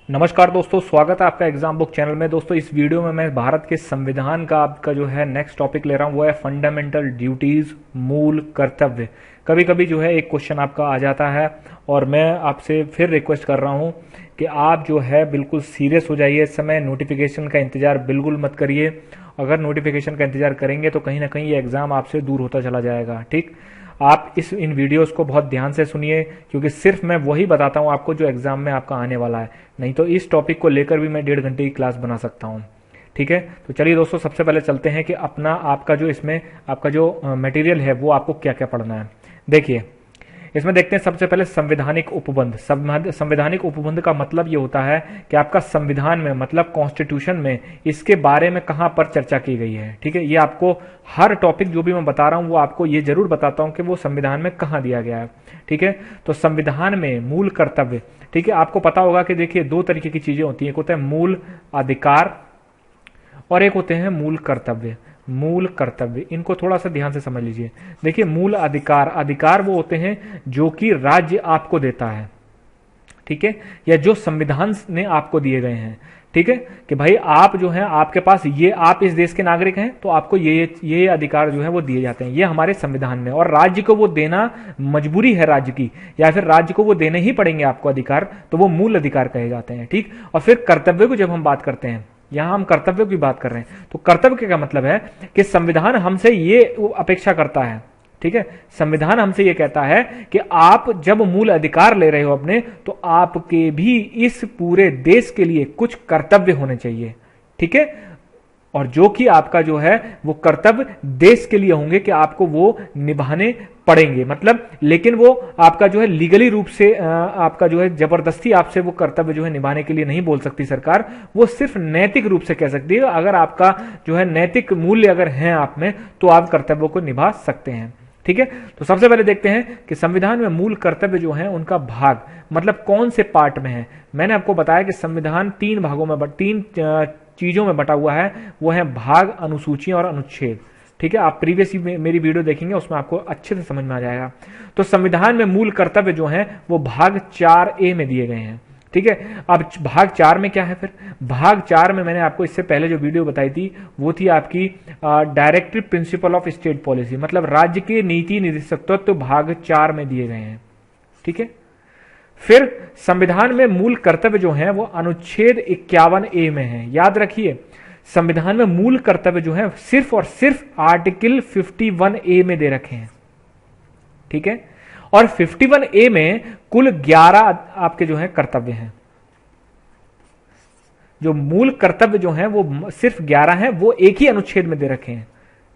नमस्कार दोस्तों, स्वागत है आपका एग्जाम बुक चैनल में। दोस्तों इस वीडियो में मैं भारत के संविधान का आपका जो है नेक्स्ट टॉपिक ले रहा हूं, वो है फंडामेंटल ड्यूटीज, मूल कर्तव्य। कभी कभी जो है एक क्वेश्चन आपका आ जाता है और मैं आपसे फिर रिक्वेस्ट कर रहा हूं कि आप जो है बिल्कुल सीरियस हो जाइए। इस समय नोटिफिकेशन का इंतजार बिल्कुल मत करिए। अगर नोटिफिकेशन का इंतजार करेंगे तो कहीं ना कहीं ये एग्जाम आपसे दूर होता चला जाएगा। ठीक, आप इन वीडियोस को बहुत ध्यान से सुनिए, क्योंकि सिर्फ मैं वही बताता हूं आपको जो एग्जाम में आपका आने वाला है। नहीं तो इस टॉपिक को लेकर भी मैं 1.5 घंटे की क्लास बना सकता हूं। ठीक है, तो चलिए दोस्तों, सबसे पहले चलते हैं कि अपना आपका जो इसमें आपका जो मटेरियल है वो आपको क्या क्या पढ़ना है। देखिए, इसमें देखते हैं सबसे पहले संवैधानिक उपबंध। संवैधानिक उपबंध का मतलब ये होता है कि आपका संविधान में, मतलब कॉन्स्टिट्यूशन में, इसके बारे में कहां पर चर्चा की गई है। ठीक है, ये आपको हर टॉपिक जो भी मैं बता रहा हूं वो आपको ये जरूर बताता हूं कि वो संविधान में कहां दिया गया है। ठीक है, तो संविधान में मूल कर्तव्य, ठीक है, आपको पता होगा कि देखिए दो तरीके की चीजें होती है। एक होता है मूल अधिकार और एक होते हैं मूल कर्तव्य। मूल कर्तव्य, इनको थोड़ा सा ध्यान से समझ लीजिए। देखिए, मूल अधिकार, अधिकार वो होते हैं जो कि राज्य आपको देता है। ठीक है, या जो संविधान ने आपको दिए गए हैं। ठीक है, कि भाई आप जो है, आपके पास ये, आप इस देश के नागरिक हैं तो आपको ये अधिकार जो है वो दिए जाते हैं, ये हमारे संविधान में। और राज्य को वो देना मजबूरी है राज्य की, या फिर राज्य को वो देने ही पड़ेंगे आपको अधिकार, तो वो मूल अधिकार कहे जाते हैं। ठीक, और फिर कर्तव्य को जब हम बात करते हैं, यहां हम कर्तव्य की बात कर रहे हैं, तो कर्तव्य का मतलब है कि संविधान हमसे ये अपेक्षा करता है। ठीक है, संविधान हमसे ये कहता है कि आप जब मूल अधिकार ले रहे हो अपने, तो आपके भी इस पूरे देश के लिए कुछ कर्तव्य होने चाहिए। ठीक है, और जो कि आपका जो है वो कर्तव्य देश के लिए होंगे कि आपको वो निभाने पड़ेंगे। मतलब, लेकिन वो आपका जो है लीगली रूप से आपका जो है जबरदस्ती आपसे वो कर्तव्य जो है निभाने के लिए नहीं बोल सकती सरकार। वो सिर्फ नैतिक रूप से कह सकती है। अगर आपका जो है नैतिक मूल्य अगर है आप में, तो आप कर्तव्यों को निभा सकते हैं। ठीक है, तो सबसे पहले देखते हैं कि संविधान में मूल कर्तव्य जो है उनका भाग, मतलब कौन से पार्ट में है। मैंने आपको बताया कि संविधान तीन भागों में, तीन चीजों में बटा हुआ है। वो है भाग, अनुसूची और अनुच्छेद। ठीक है, आप प्रीवियस मेरी वीडियो देखेंगे, उसमें आपको अच्छे से समझ में आ जाएगा। तो संविधान में मूल कर्तव्य जो है वो भाग 4A में दिए गए हैं। ठीक है, अब भाग 4 में क्या है? फिर भाग 4 में मैंने आपको इससे पहले जो वीडियो बताई थी वो थी आपकी directive principle of state policy, मतलब राज्य के नीति निर्देशक तत्व, तो भाग 4 में दिए गए हैं। ठीक है, फिर संविधान में मूल कर्तव्य जो है वो अनुच्छेद 51A में है। याद रखिए, संविधान में मूल कर्तव्य जो है सिर्फ और सिर्फ आर्टिकल 51A में दे रखे हैं। ठीक है, और 51A में कुल 11 आपके जो है कर्तव्य हैं। जो मूल कर्तव्य जो है वो सिर्फ 11 हैं, वो एक ही अनुच्छेद में दे रखे हैं।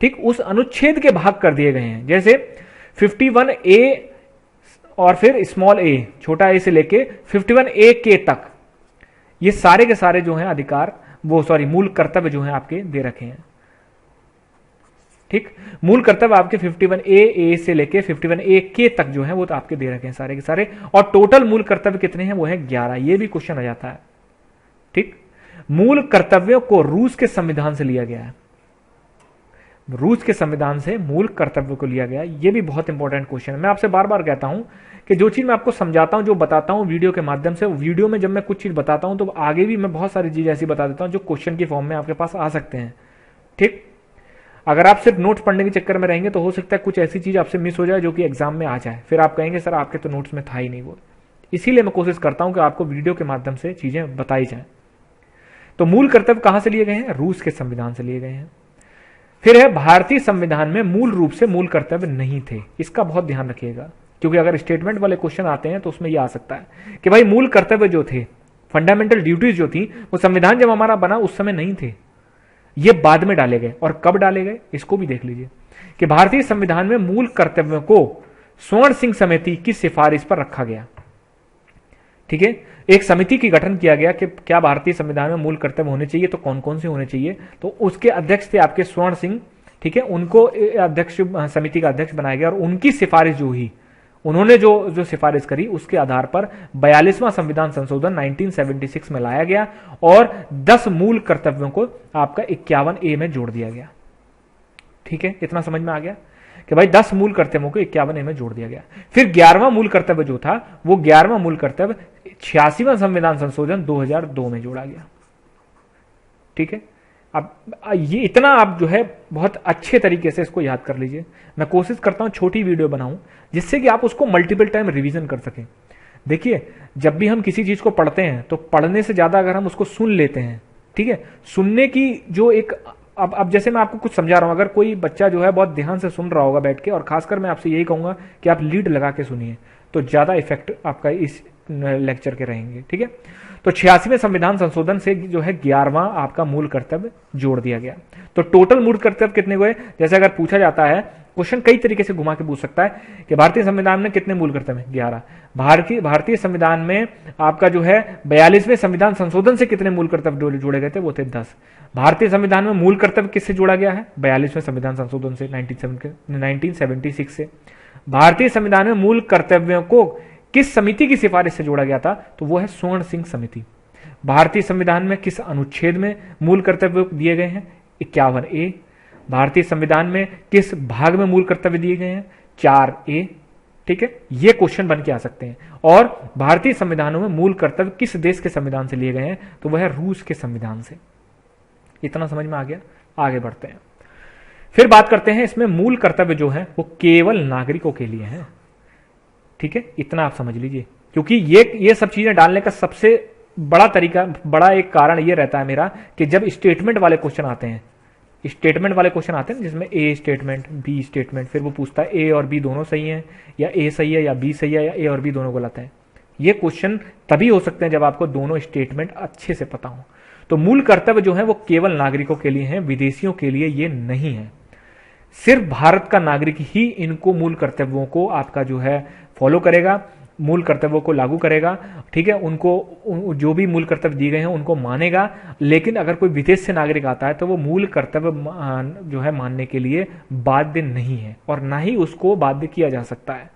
ठीक, उस अनुच्छेद के भाग कर दिए गए हैं। जैसे 51A और फिर स्मॉल a, छोटा a से लेके 51A के तक, ये सारे के सारे जो हैं अधिकार, वो मूल कर्तव्य जो हैं आपके दे रखे हैं। ठीक, मूल कर्तव्य आपके 51A से लेके 51A के तक जो है वो तो आपके दे रखे हैं सारे के सारे। और टोटल मूल कर्तव्य कितने हैं? वो है 11। ये भी क्वेश्चन आ जाता है। ठीक, मूल कर्तव्यों को रूस के संविधान से लिया गया है। रूस के संविधान से मूल कर्तव्य को लिया गया। ये भी बहुत इंपॉर्टेंट क्वेश्चन है। मैं आपसे बार बार कहता हूं कि जो चीज मैं आपको समझाता हूं, जो बताता हूं वीडियो के माध्यम से, वीडियो में जब मैं कुछ चीज बताता हूं तो आगे भी मैं बहुत सारी चीज ऐसी बता देता हूं जो क्वेश्चन की फॉर्म में आपके पास आ सकते हैं। ठीक, अगर आप सिर्फ नोट्स पढ़ने के चक्कर में रहेंगे तो हो सकता है कुछ ऐसी चीज आपसे मिस हो जाए जो कि एग्जाम में आ जाए, फिर आप कहेंगे सर आपके तो नोट्स में था ही नहीं वो। इसीलिए मैं कोशिश करता हूं कि आपको वीडियो के माध्यम से चीजें बताई जाए। तो मूल कर्तव्य कहां से लिए गए हैं? रूस के संविधान से लिए गए हैं। फिर है, भारतीय संविधान में मूल रूप से मूल कर्तव्य नहीं थे। इसका बहुत ध्यान रखिएगा, क्योंकि अगर स्टेटमेंट वाले क्वेश्चन आते हैं तो उसमें यह आ सकता है कि भाई मूल कर्तव्य जो थे, फंडामेंटल ड्यूटीज जो थी, वो संविधान जब हमारा बना उस समय नहीं थे, ये बाद में डाले गए। और कब डाले गए इसको भी देख लीजिए कि भारतीय संविधान में मूल कर्तव्यों को स्वर्ण सिंह समिति की सिफारिश पर रखा गया। ठीक है, एक समिति की गठन किया गया कि क्या भारतीय संविधान में मूल कर्तव्य होने चाहिए, तो कौन कौन से होने चाहिए। तो उसके अध्यक्ष थे आपके स्वर्ण सिंह। ठीक है, उनको अध्यक्ष, समिति का अध्यक्ष बनाया गया और उनकी सिफारिश जो हुई, उन्होंने जो सिफारिश करी, उसके आधार पर 42वां संविधान संशोधन 1976 में लाया गया और 10 मूल कर्तव्यों को आपका 51A में जोड़ दिया गया। ठीक है, इतना समझ में आ गया कि भाई 10 मूल कर्तव्यों को 51A में जोड़ दिया गया। फिर 11वां मूल कर्तव्य जो था, वो 11वां मूल कर्तव्य 86वां संविधान संशोधन 2002 में जोड़ा गया। ठीक है, अब ये इतना आप जो है बहुत अच्छे तरीके से इसको याद कर लीजिए। मैं कोशिश करता हूं छोटी वीडियो बनाऊं जिससे कि आप उसको मल्टीपल टाइम रिवीजन कर सकें। देखिए, जब भी हम किसी चीज को पढ़ते हैं तो पढ़ने से ज्यादा अगर हम उसको सुन लेते हैं, ठीक है, सुनने की जो एक अब जैसे मैं आपको कुछ समझा रहा हूं, अगर कोई बच्चा जो है बहुत ध्यान से सुन रहा होगा बैठ के, और खासकर मैं आपसे यही कहूंगा कि आप लीड लगा के सुनिए, तो ज्यादा इफेक्ट आपका इस लेक्चर के रहेंगे। ठीक है, तो 86वें संविधान संशोधन से जो है 11वां आपका मूल कर्तव्य जोड़ दिया गया। तो टोटल मूल कर्तव्य कितने हुए? जैसे अगर पूछा जाता है, क्वेश्चन कई तरीके से घुमा के पूछ सकता है कि भारतीय संविधान में कितने मूल कर्तव्य? 11। भारतीय संविधान में आपका जो है 42वें संविधान संशोधन से कितने मूल कर्तव्य जोड़े गए थे? वो थे 10। भारतीय संविधान में मूल कर्तव्य किससे जोड़ा गया है? 42वें संविधान संशोधन से, 1976 से। भारतीय संविधान में मूल कर्तव्यों को किस समिति की सिफारिश से जोड़ा गया था? तो वो है स्वर्ण सिंह समिति। भारतीय संविधान में किस अनुच्छेद में मूल कर्तव्य दिए गए हैं? 51A। भारतीय संविधान में किस भाग में मूल कर्तव्य दिए गए हैं? 4A। ठीक है, ये क्वेश्चन बन के आ सकते हैं। और भारतीय संविधानों में मूल कर्तव्य किस देश के संविधान से लिए गए हैं? तो वह है रूस के संविधान से। इतना समझ में आ गया? आगे बढ़ते हैं, फिर बात करते हैं इसमें मूल कर्तव्य जो है वो केवल नागरिकों के लिए है। ठीक है, इतना आप समझ लीजिए, क्योंकि ये सब चीजें डालने का सबसे बड़ा तरीका, बड़ा एक कारण ये रहता है मेरा कि जब स्टेटमेंट वाले क्वेश्चन आते हैं, जिसमें ए स्टेटमेंट, बी स्टेटमेंट, फिर वो पूछता है ए और बी दोनों सही हैं, या ए सही है या बी सही है, या ए और बी दोनों गलत है। ये क्वेश्चन तभी हो सकते हैं जब आपको दोनों स्टेटमेंट अच्छे से पता हो। तो मूल कर्तव्य जो है वो केवल नागरिकों के लिए है, विदेशियों के लिए ये नहीं है। सिर्फ भारत का नागरिक ही इनको मूल कर्तव्यों को आपका जो है फॉलो करेगा, मूल कर्तव्यों को लागू करेगा। ठीक है, उनको जो भी मूल कर्तव्य दिए गए हैं उनको मानेगा। लेकिन अगर कोई विदेश से नागरिक आता है तो वो मूल कर्तव्य जो है मानने के लिए बाध्य नहीं है, और ना ही उसको बाध्य किया जा सकता है।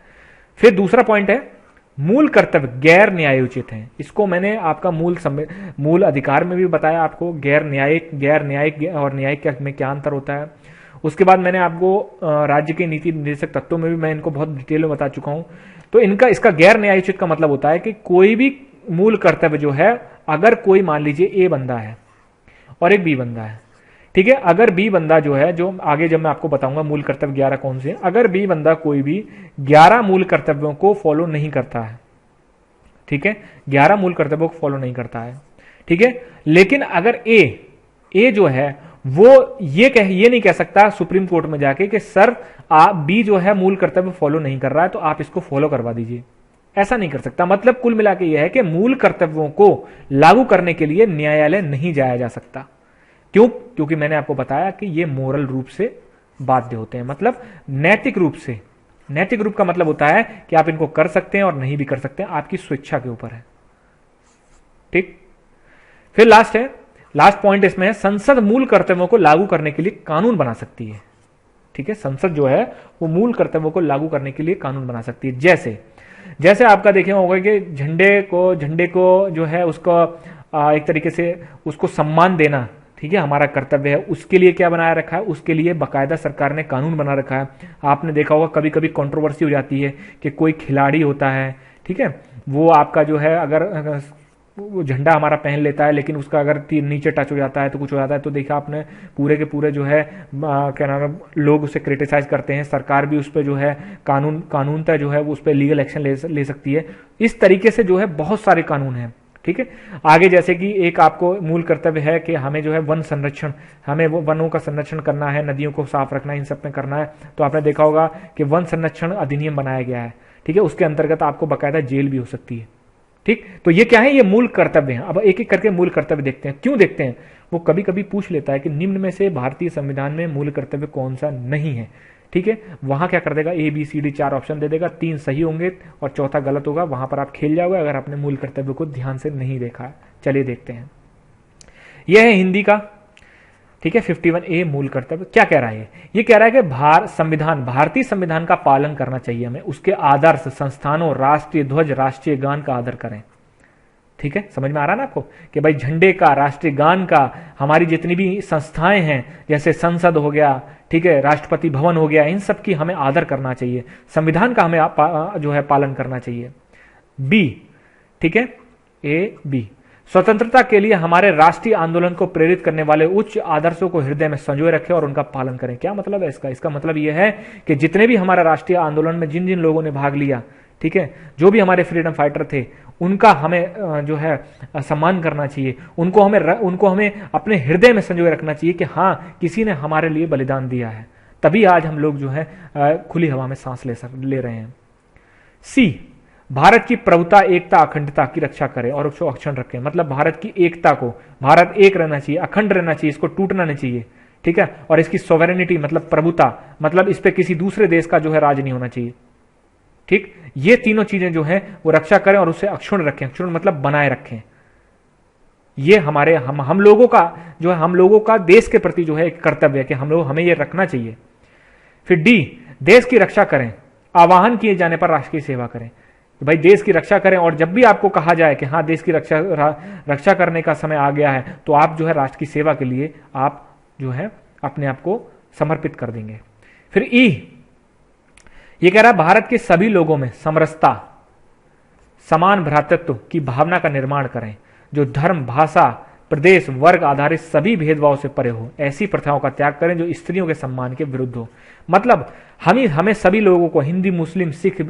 फिर दूसरा पॉइंट है, मूल कर्तव्य गैर न्यायोचित हैं। इसको मैंने आपका मूल अधिकार में भी बताया आपको, गैर न्यायिक और न्यायिक में क्या अंतर होता है। उसके बाद मैंने आपको राज्य के नीति निर्देशक तत्वों में भी मैं इनको बहुत डिटेल में बता चुका हूं। तो इसका गैर न्यायोचित का मतलब होता है कि कोई भी मूल कर्तव्य जो है, अगर कोई मान लीजिए ए बंदा है और एक बी बंदा है, ठीक है, अगर बी बंदा जो है, जो आगे जब मैं आपको बताऊंगा मूल कर्तव्य 11 कौन से हैं, अगर बी बंदा कोई भी 11 मूल कर्तव्यों को फॉलो नहीं करता है, ठीक है, 11 मूल कर्तव्यों को फॉलो नहीं करता है, ठीक है, लेकिन अगर ए जो है वो ये नहीं कह सकता सुप्रीम कोर्ट में जाके कि सर आप बी जो है मूल कर्तव्य फॉलो नहीं कर रहा है तो आप इसको फॉलो करवा दीजिए, ऐसा नहीं कर सकता। मतलब कुल मिला के यह है कि मूल कर्तव्यों को लागू करने के लिए न्यायालय नहीं जाया जा सकता। क्यों? क्योंकि मैंने आपको बताया कि ये मोरल रूप से बाध्य होते हैं, मतलब नैतिक रूप से। नैतिक रूप का मतलब होता है कि आप इनको कर सकते हैं और नहीं भी कर सकते हैं, आपकी स्वेच्छा के ऊपर है। ठीक, फिर लास्ट पॉइंट इसमें है, संसद मूल कर्तव्यों को लागू करने के लिए कानून बना सकती है। ठीक है, संसद जो है वो मूल कर्तव्यों को लागू करने के लिए कानून बना सकती है। जैसे आपका देखे होगा कि झंडे को जो है उसको एक तरीके से उसको सम्मान देना, ठीक है, हमारा कर्तव्य है। उसके लिए क्या बनाया रखा है? उसके लिए बाकायदा सरकार ने कानून बना रखा है। आपने देखा होगा कभी कभी कंट्रोवर्सी हो जाती है कि कोई खिलाड़ी होता है, ठीक है, वो आपका जो है अगर वो झंडा हमारा पहन लेता है लेकिन उसका अगर नीचे टच हो जाता है तो कुछ हो जाता है, तो देखा आपने पूरे के पूरे जो है क्या नाम है, लोग उसे क्रिटिसाइज करते हैं। सरकार भी उस पर जो है कानूनतः जो है वो उस पर लीगल एक्शन ले सकती है। इस तरीके से जो है बहुत सारे कानून हैं। ठीक है, आगे जैसे कि एक आपको मूल कर्तव्य है कि हमें जो है वन संरक्षण, हमें वो वनों का संरक्षण करना है, नदियों को साफ रखना है, इन सब में करना है। तो आपने देखा होगा कि वन संरक्षण अधिनियम बनाया गया है। ठीक है, उसके अंतर्गत आपको बाकायदा जेल भी हो सकती है। ठीक, तो ये क्या है? ये मूल कर्तव्य हैं। अब एक एक करके मूल कर्तव्य देखते हैं। क्यों देखते हैं? वो कभी कभी पूछ लेता है कि निम्न में से भारतीय संविधान में मूल कर्तव्य कौन सा नहीं है। ठीक है, वहां क्या कर देगा, ABCD 4 ऑप्शन दे देगा, 3 सही होंगे और चौथा गलत होगा। वहां पर आप खेल जाओगे अगर आपने मूल कर्तव्य को ध्यान से नहीं देखा है। चलिए देखते हैं, यह है हिंदी का। ठीक है, 51A मूल कर्तव्य क्या कह रहा है? ये कह रहा है कि भारतीय संविधान का पालन करना चाहिए हमें, उसके आदर्श, संस्थानों, राष्ट्रीय ध्वज, राष्ट्रीय गान का आदर करें। ठीक है, समझ में आ रहा है ना आपको कि भाई झंडे का, राष्ट्रीय गान का, हमारी जितनी भी संस्थाएं हैं जैसे संसद हो गया, ठीक है, राष्ट्रपति भवन हो गया, इन सब की हमें आदर करना चाहिए, संविधान का हमें जो है पालन करना चाहिए। बी, ठीक है, ए बी, स्वतंत्रता के लिए हमारे राष्ट्रीय आंदोलन को प्रेरित करने वाले उच्च आदर्शों को हृदय में संजोए रखें और उनका पालन करें। क्या मतलब है इसका? इसका मतलब यह है कि जितने भी हमारा राष्ट्रीय आंदोलन में जिन जिन लोगों ने भाग लिया, ठीक है, जो भी हमारे फ्रीडम फाइटर थे, उनका हमें जो है सम्मान करना चाहिए, उनको हमें अपने हृदय में संजोए रखना चाहिए कि हाँ, किसी ने हमारे लिए बलिदान दिया है, तभी आज हम लोग जो है खुली हवा में सांस ले रहे हैं। सी, भारत की प्रभुता, एकता, अखंडता की रक्षा करें और उसको अक्षुण्ण रखें। मतलब भारत की एकता को, भारत एक रहना चाहिए, अखंड रहना चाहिए, इसको टूटना नहीं चाहिए, ठीक है। और इसकी सॉवरेनिटी मतलब प्रभुता, मतलब इस पे किसी दूसरे देश का जो है राज नहीं होना चाहिए, ठीक। ये तीनों चीजें जो है वो रक्षा करें और उसे अक्षुण्ण रखें। अक्षुण्ण मतलब बनाए रखें। ये हमारे हम लोगों का जो है, हम लोगों का देश के प्रति जो है एक कर्तव्य है कि हमें ये रखना चाहिए। फिर डी, देश की रक्षा करें, आह्वान किए जाने पर राष्ट्र की सेवा करें। भाई देश की रक्षा करें, और जब भी आपको कहा जाए कि हाँ देश की रक्षा करने का समय आ गया है, तो आप जो है राष्ट्र की सेवा के लिए आप जो है अपने आप को समर्पित कर देंगे। फिर ई, ये कह रहा है भारत के सभी लोगों में समरसता, समान भ्रातृत्व की भावना का निर्माण करें, जो धर्म, भाषा, प्रदेश, वर्ग आधारित सभी भेदभाव से परे हो। ऐसी प्रथाओं का त्याग करें जो स्त्रियों के सम्मान के विरुद्ध हो। मतलब हमें सभी लोगों को, हिंदू, मुस्लिम, सिख,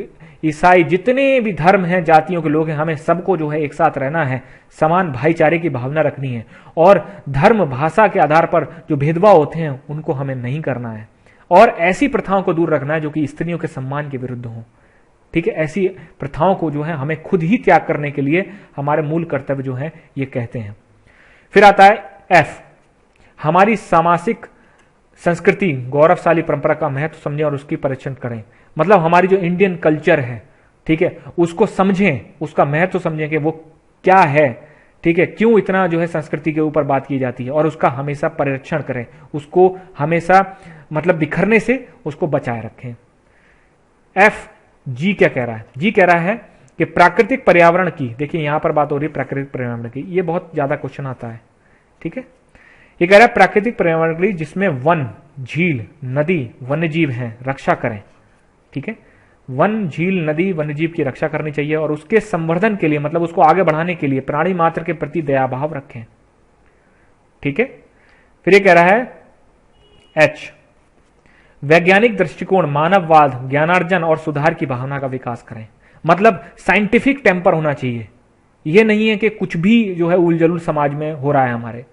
ईसाई, जितने भी धर्म हैं, जातियों के लोग हैं, हमें सबको जो है एक साथ रहना है, समान भाईचारे की भावना रखनी है, और धर्म, भाषा के आधार पर जो भेदभाव होते हैं उनको हमें नहीं करना है, और ऐसी प्रथाओं को दूर रखना है जो कि स्त्रियों के सम्मान के विरुद्ध हो, ठीक है। ऐसी प्रथाओं को जो है हमें खुद ही त्याग करने के लिए हमारे मूल कर्तव्य जो है ये कहते हैं। फिर आता है एफ, हमारी सामाजिक संस्कृति, गौरवशाली परंपरा का महत्व समझें और उसकी परीक्षण करें। मतलब हमारी जो इंडियन कल्चर है, ठीक है, उसको समझें, उसका महत्व समझें कि वो क्या है, ठीक है, क्यों इतना जो है संस्कृति के ऊपर बात की जाती है, और उसका हमेशा परीक्षण करें, उसको हमेशा मतलब बिखरने से उसको बचाए रखें। एफ, जी क्या कह रहा है? जी कह रहा है कि प्राकृतिक पर्यावरण की, देखिए यहां पर बात हो रही है प्राकृतिक पर्यावरण की, ये बहुत ज्यादा क्वेश्चन आता है, ठीक है। ये कह रहा है प्राकृतिक पर्यावरण की जिसमें वन, झील, नदी, वन्यजीव हैं, रक्षा करें, ठीक है। वन, झील, नदी, वन्यजीव की रक्षा करनी चाहिए, और उसके संवर्धन के लिए, मतलब उसको आगे बढ़ाने के लिए प्राणी मात्र के प्रति दयाभाव रखें, ठीक है। फिर ये कह रहा है एच, वैज्ञानिक दृष्टिकोण, मानववाद, ज्ञानार्जन और सुधार की भावना का विकास करें। मतलब साइंटिफिक टेम्पर होना चाहिए, यह नहीं है कि कुछ भी जो है उलझुल समाज में हो रहा है हमारे।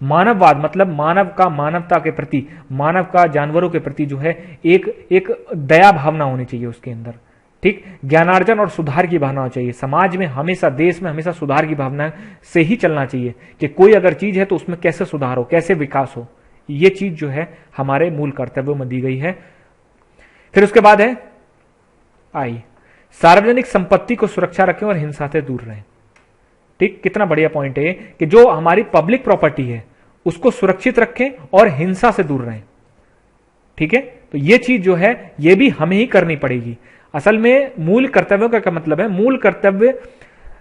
मानववाद मतलब मानव का, मानवता के प्रति, मानव का जानवरों के प्रति जो है एक दया भावना होनी चाहिए उसके अंदर, ठीक। ज्ञानार्जन और सुधार की भावना चाहिए। समाज में हमेशा, देश में हमेशा सुधार की भावना से ही चलना चाहिए कि कोई अगर चीज है तो उसमें कैसे सुधार हो, कैसे विकास हो। ये चीज जो है हमारे मूल कर्तव्यों में दी गई है। फिर उसके बाद है आई, सार्वजनिक संपत्ति को सुरक्षा रखें और हिंसा से दूर रहें, ठीक। कितना बढ़िया पॉइंट है कि जो हमारी पब्लिक प्रॉपर्टी है उसको सुरक्षित रखें और हिंसा से दूर रहें, ठीक है। तो ये चीज जो है ये भी हमें ही करनी पड़ेगी। असल में मूल कर्तव्यों का क्या मतलब है? मूल कर्तव्य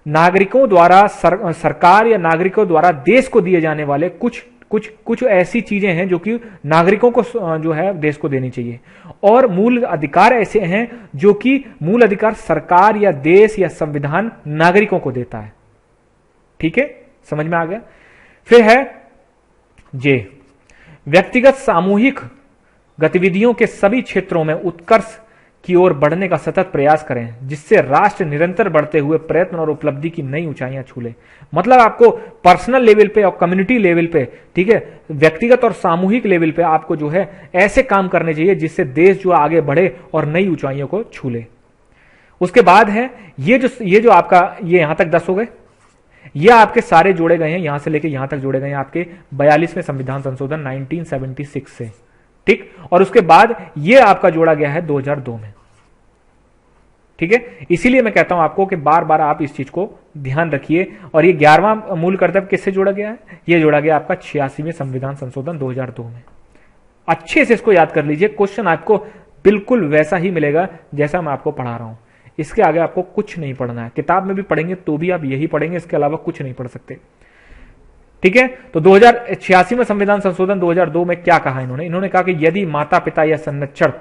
नागरिकों द्वारा, सरकार या नागरिकों द्वारा देश को दिए जाने वाले कुछ ऐसी चीजें हैं जो कि नागरिकों को जो है देश को देनी चाहिए, और मूल अधिकार ऐसे हैं जो कि मूल अधिकार सरकार या देश या संविधान नागरिकों को देता है, ठीक है। समझ में आ गया? फिर है जे, व्यक्तिगत सामूहिक गतिविधियों के सभी क्षेत्रों में उत्कर्ष की ओर बढ़ने का सतत प्रयास करें, जिससे राष्ट्र निरंतर बढ़ते हुए प्रयत्न और उपलब्धि की नई ऊंचाइयां छू ले। मतलब आपको पर्सनल लेवल पे और कम्युनिटी लेवल पे, ठीक है, व्यक्तिगत और सामूहिक लेवल पे आपको जो है ऐसे काम करने चाहिए जिससे देश जो आगे बढ़े और नई ऊंचाइयों को छू ले। उसके बाद है ये जो आपका, ये यहां तक 10 हो गए, ये आपके सारे जोड़े गए हैं, यहां से लेके यहां तक जोड़े गए हैं आपके 42वें संविधान संशोधन 1976 से, ठीक। और उसके बाद ये आपका जोड़ा गया है 2002 में, ठीक है। इसीलिए मैं कहता हूं आपको कि बार बार आप इस चीज को ध्यान रखिए। और ये 11वां मूल कर्तव्य किससे जोड़ा गया है? ये जोड़ा गया आपका 86वें संविधान संशोधन 2002 में। अच्छे से इसको याद कर लीजिए, क्वेश्चन आपको बिल्कुल वैसा ही मिलेगा जैसा मैं आपको पढ़ा रहा हूं। इसके आगे आपको कुछ नहीं पढ़ना है, किताब में भी पढ़ेंगे तो भी आप यही पढ़ेंगे, इसके अलावा कुछ नहीं पढ़ सकते, ठीक है। तो 2086 में संविधान संशोधन 2002 में क्या कहा इन्होंने कहा कि यदि माता पिता या संरक्षण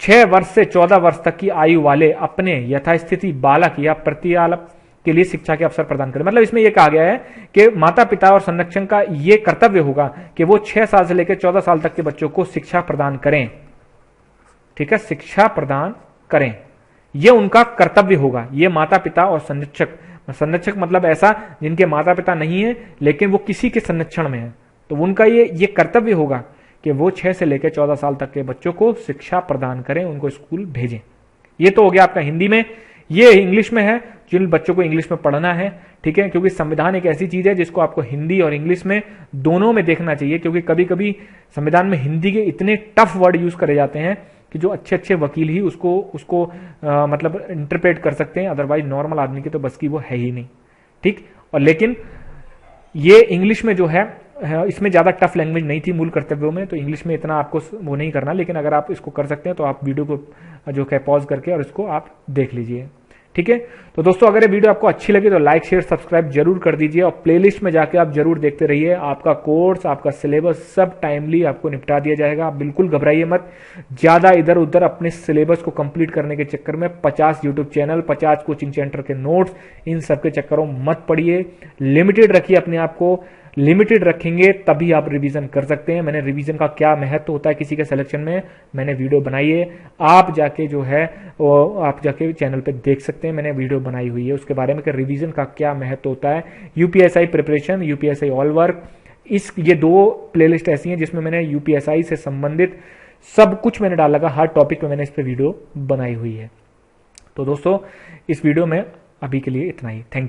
6 वर्ष से 14 वर्ष तक की आयु वाले अपने यथास्थिति बालक या के लिए शिक्षा के अवसर प्रदान करें। मतलब इसमें यह कहा गया है कि माता पिता और संरक्षक का यह कर्तव्य होगा कि वो 6 साल से लेकर 14 साल तक के बच्चों को शिक्षा प्रदान करें। ठीक है, शिक्षा प्रदान करें, यह उनका कर्तव्य होगा। ये माता पिता और संरक्षक मतलब ऐसा जिनके माता पिता नहीं है लेकिन वो किसी के संरक्षण में है, तो उनका ये कर्तव्य होगा कि वो 6 से लेकर 14 साल तक के बच्चों को शिक्षा प्रदान करें, उनको स्कूल भेजें। ये तो हो गया आपका हिंदी में। ये इंग्लिश में है, जिन बच्चों को इंग्लिश में पढ़ना है, ठीक है, क्योंकि संविधान एक ऐसी चीज है जिसको आपको हिंदी और इंग्लिश में दोनों में देखना चाहिए, क्योंकि कभी कभी संविधान में हिंदी के इतने टफ वर्ड यूज करे जाते हैं कि जो अच्छे अच्छे वकील ही उसको मतलब इंटरप्रेट कर सकते हैं, अदरवाइज नॉर्मल आदमी की तो बस की वो है ही नहीं। ठीक, और लेकिन ये इंग्लिश में जो है इसमें ज्यादा टफ लैंग्वेज नहीं थी मूल कर्तव्यों में, तो इंग्लिश में इतना आपको वो नहीं करना, लेकिन अगर आप इसको कर सकते हैं तो आप वीडियो को जो है पॉज करके और इसको आप देख लीजिए। ठीक है, तो दोस्तों अगर ये वीडियो आपको अच्छी लगी तो लाइक शेयर सब्सक्राइब जरूर कर दीजिए और प्लेलिस्ट में जाके आप जरूर देखते रहिए। आपका कोर्स, आपका सिलेबस सब टाइमली आपको निपटा दिया जाएगा। आप बिल्कुल घबराइए मत, ज्यादा इधर उधर अपने सिलेबस को कंप्लीट करने के चक्कर में 50 यूट्यूब चैनल, 50 कोचिंग सेंटर के नोट्स, इन सब के चक्करों मत पड़िए। लिमिटेड रखिए अपने आप को, लिमिटेड रखेंगे तभी आप रिवीजन कर सकते हैं। मैंने रिवीजन का क्या महत्व होता है किसी के सिलेक्शन में मैंने वीडियो बनाई है, आप जाके जो है वो आप जाके चैनल पे देख सकते हैं, मैंने वीडियो बनाई हुई है उसके बारे में कि रिवीजन का क्या महत्व होता है। UPSI preparation, UPSI all work, ये 2 प्लेलिस्ट ऐसी हैं जिसमें मैंने यूपीएसआई से संबंधित सब कुछ मैंने डाला, हर टॉपिक पे मैंने इस पे वीडियो बनाई हुई है। तो दोस्तों इस वीडियो में अभी के लिए इतना ही। Thank you.